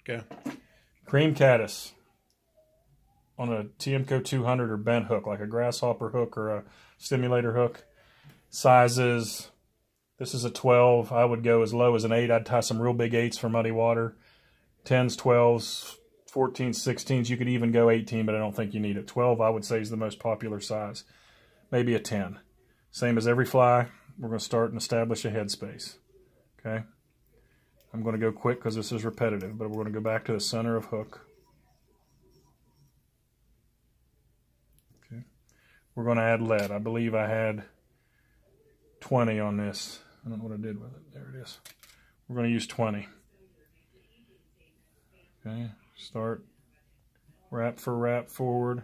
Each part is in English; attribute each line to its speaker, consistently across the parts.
Speaker 1: Okay.
Speaker 2: Cream Caddis on a TMCO 200 or bent hook, like a grasshopper hook or a stimulator hook. Sizes, this is a 12. I would go as low as an 8. I'd tie some real big 8s for muddy water. 10s, 12s, 14s, 16s. You could even go 18, but I don't think you need it. 12, I would say, is the most popular size. Maybe a 10. Same as every fly, we're going to start and establish a headspace. Okay? I'm going to go quick because this is repetitive, but we're going to go back to the center of hook. Okay. We're going to add lead. I believe I had 20 on this. I don't know what I did with it. There it is. We're going to use 20. Okay, start wrap for wrap forward.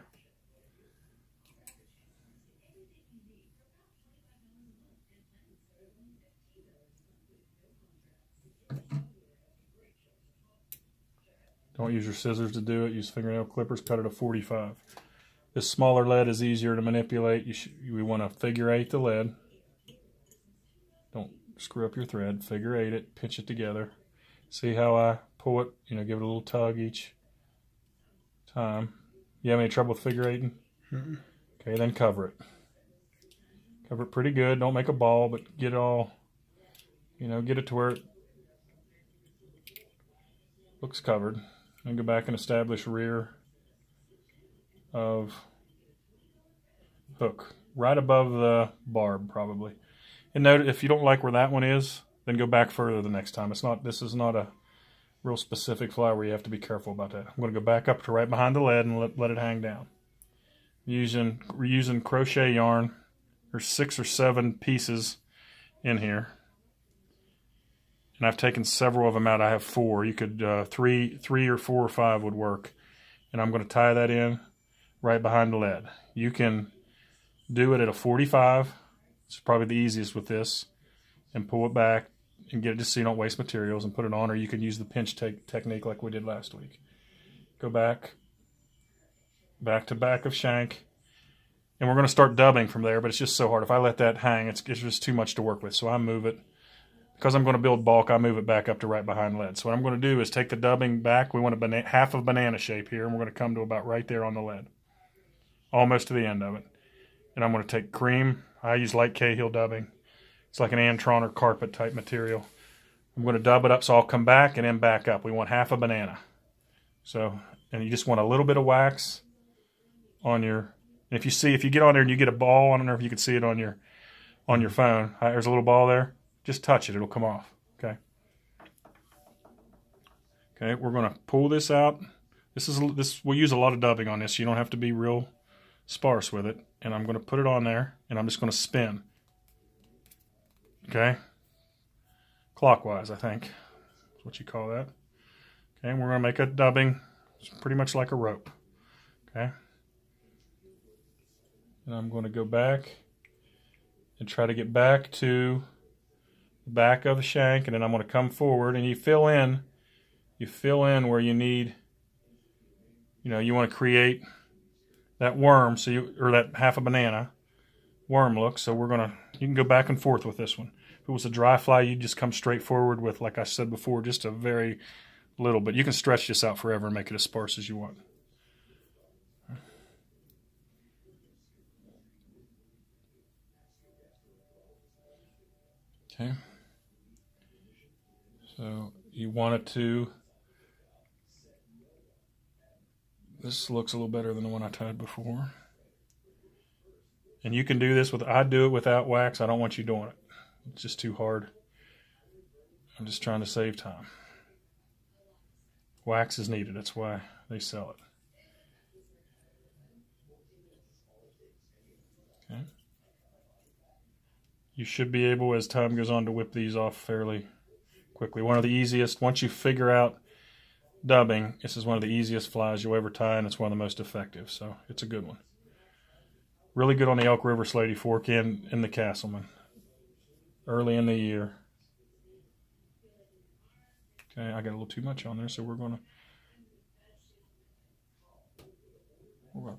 Speaker 2: Don't use your scissors to do it. Use fingernail clippers. Cut it at 45. This smaller lead is easier to manipulate. We want to figure 8 the lead. Don't screw up your thread. Figure 8 it. Pinch it together. See how I pull it? You know, give it a little tug each time. You have any trouble with figure 8ing?
Speaker 1: Mm-hmm.
Speaker 2: Okay, then cover it. Cover it pretty good. Don't make a ball, but get it all, you know, get it to where it looks covered. And go back and establish rear of hook. Right above the barb, probably. And note, if you don't like where that one is, then go back further the next time. This is not a real specific fly where you have to be careful about that. I'm going to go back up to right behind the lead and let it hang down. We're using crochet yarn. There's 6 or 7 pieces in here. And I've taken several of them out. I have 4. You could, 3 or 4 or 5 would work. And I'm going to tie that in right behind the lead. You can do it at a 45. It's probably the easiest with this. And pull it back and get it just so you don't waste materials and put it on, or you can use the pinch technique like we did last week. Go back to back of shank. And we're going to start dubbing from there, but it's just so hard. If I let that hang, it's just too much to work with. So I move it. Because I'm going to build bulk, I move it back up to right behind lead. So what I'm going to do is take the dubbing back. We want a half of banana shape here, and we're going to come to about right there on the lead. Almost to the end of it. And I'm going to take cream. I use light Cahill dubbing. It's like an Antron or carpet type material. I'm going to dub it up so I'll come back and then back up. We want half a banana. So, and you just want a little bit of wax on your, and if you get on there and you get a ball, I don't know if you can see it on your phone. There's a little ball there. Just touch it, it'll come off. Okay. Okay, we're going to pull this out. We'll use a lot of dubbing on this. You don't have to be real sparse with it. And I'm going to put it on there, and I'm just going to spin. Okay? Clockwise, I think. That's what you call that. Okay, and we're going to make a dubbing. It's pretty much like a rope. Okay? And I'm going to go back and try to get back to the back of the shank, and then I'm going to come forward, and you fill in where you need, you know, you want to create that worm, or that half a banana worm look. So you can go back and forth with this one. If it was a dry fly, you'd just come straight forward with, like I said before, just a very little bit. You can stretch this out forever and make it as sparse as you want. Okay. So you want it to, this looks a little better than the one I tied before. And you can do this I do it without wax. I don't want you doing it. It's just too hard. I'm just trying to save time. Wax is needed. That's why they sell it. Okay. You should be able, as time goes on, to whip these off fairly quickly. One of the easiest, once you figure out dubbing, this is one of the easiest flies you'll ever tie, and it's one of the most effective. So it's a good one. Really good on the Elk River Slaty Fork and the Castleman. Early in the year. Okay, I got a little too much on there, so we're gonna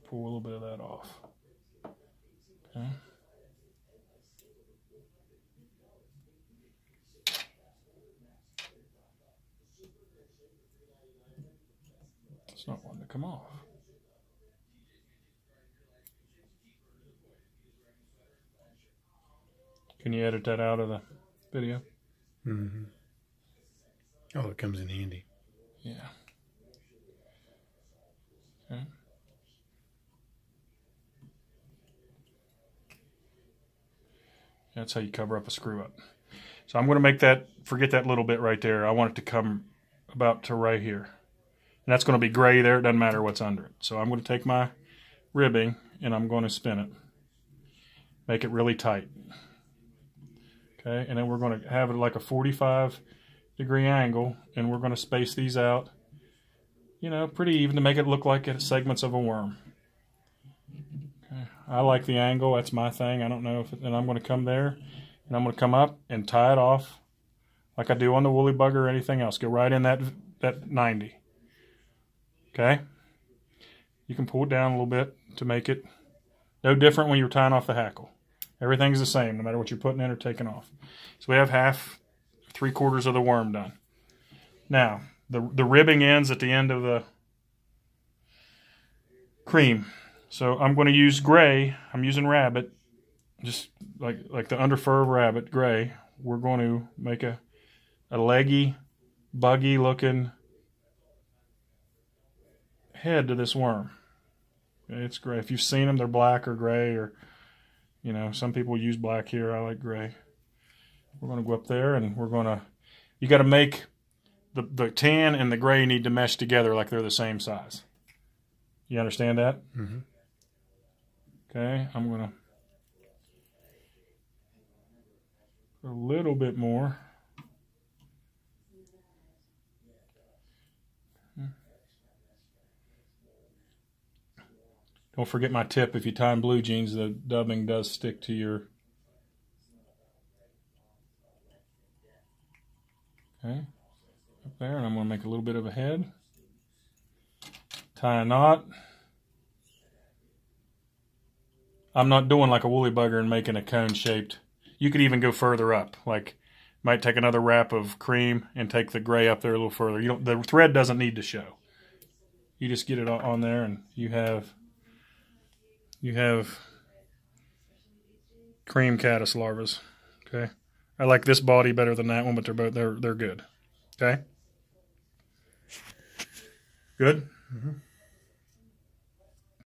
Speaker 2: pull a little bit of that off. Okay. come off. Can you edit that out of the video?
Speaker 1: Mm-hmm. Oh, it comes in handy.
Speaker 2: Yeah. Okay. That's how you cover up a screw up. So I'm going to make that, forget that little bit right there. I want it to come about to right here. And that's going to be gray there. It doesn't matter what's under it. So I'm going to take my ribbing and I'm going to spin it. Make it really tight. Okay, and then we're going to have it like a 45-degree angle, and we're going to space these out, you know, pretty even to make it look like segments of a worm. Okay. I like the angle. That's my thing. I don't know if, and I'm going to come there, and I'm going to come up and tie it off like I do on the woolly bugger or anything else. Go right in that 90. Okay? You can pull it down a little bit to make it no different when you're tying off the hackle. Everything's the same, no matter what you're putting in or taking off. So we have half, 3/4 of the worm done. Now, the ribbing ends at the end of the cream. So I'm going to use gray. I'm using rabbit, just like the under fur of rabbit, gray. We're going to make a leggy, buggy looking head to this worm. Okay, it's gray. If you've seen them, they're black or gray, or you know, some people use black here. I like gray. We're going to go up there and we're going to, you got to make the tan and the gray need to mesh together like they're the same size. You understand that?
Speaker 1: Mm-hmm.
Speaker 2: Okay, I'm going to a little bit more. Don't forget my tip, if you tie in blue jeans, the dubbing does stick to your... Okay, up there, and I'm going to make a little bit of a head. Tie a knot. I'm not doing like a woolly bugger and making a cone shaped. You could even go further up, like might take another wrap of cream and take the gray up there a little further. You don't, the thread doesn't need to show. You just get it on there and you have cream caddis larvas. Okay, I like this body better than that one, but they're good. Okay, good.
Speaker 1: Mm-hmm.